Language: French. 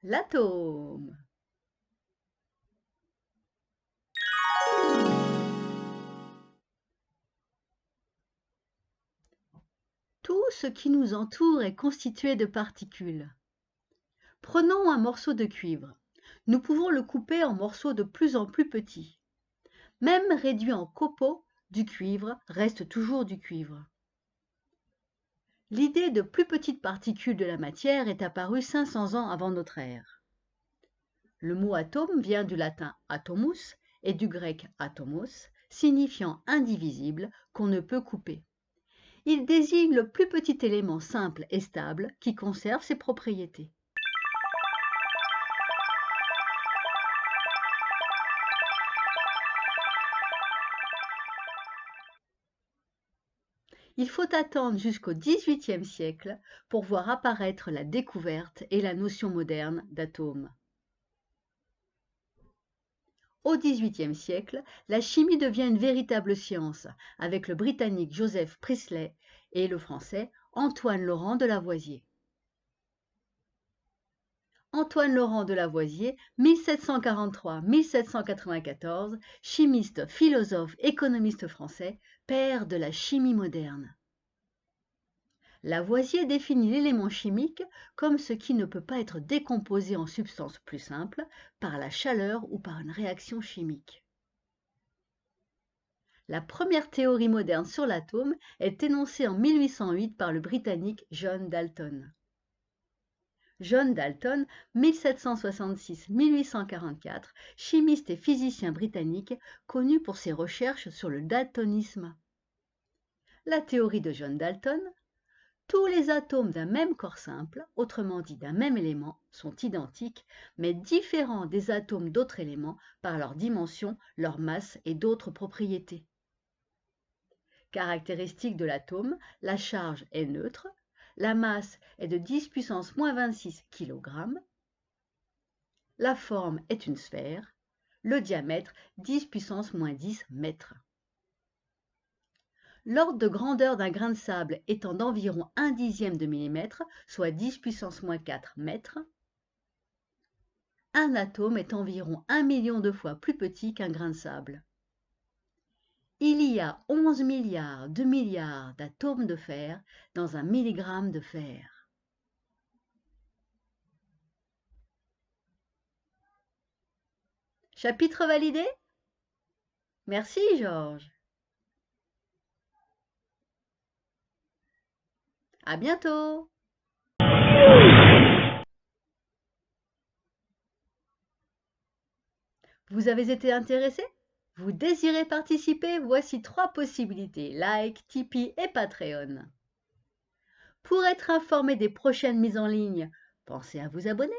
L'atome. Tout ce qui nous entoure est constitué de particules. Prenons un morceau de cuivre. Nous pouvons le couper en morceaux de plus en plus petits. Même réduit en copeaux, du cuivre reste toujours du cuivre. L'idée de plus petites particules de la matière est apparue 500 ans avant notre ère. Le mot atome vient du latin atomus et du grec atomos, signifiant indivisible, qu'on ne peut couper. Il désigne le plus petit élément simple et stable qui conserve ses propriétés. Il faut attendre jusqu'au XVIIIe siècle pour voir apparaître la découverte et la notion moderne d'atome. Au XVIIIe siècle, la chimie devient une véritable science, avec le Britannique Joseph Priestley et le Français Antoine Laurent de Lavoisier. Antoine Laurent de Lavoisier, 1743-1794, chimiste, philosophe, économiste français, père de la chimie moderne. Lavoisier définit l'élément chimique comme ce qui ne peut pas être décomposé en substance plus simple par la chaleur ou par une réaction chimique. La première théorie moderne sur l'atome est énoncée en 1808 par le Britannique John Dalton. John Dalton, 1766-1844, chimiste et physicien britannique, connu pour ses recherches sur le daltonisme. La théorie de John Dalton: tous les atomes d'un même corps simple, autrement dit d'un même élément, sont identiques, mais différents des atomes d'autres éléments par leur dimension, leur masse et d'autres propriétés. Caractéristique de l'atome, la charge est neutre, la masse est de 10 puissance moins 26 kg, la forme est une sphère, le diamètre 10 puissance moins 10 mètres. L'ordre de grandeur d'un grain de sable étant d'environ 1/10 de millimètre, soit 10 puissance moins 4 mètres, un atome est environ 1 million de fois plus petit qu'un grain de sable. Il y a 11 milliards de milliards d'atomes de fer dans un milligramme de fer. Chapitre validé? Merci Georges. À bientôt. Vous avez été intéressé? Vous désirez participer? Voici 3 possibilités: like, Tipeee et Patreon. Pour être informé des prochaines mises en ligne, pensez à vous abonner.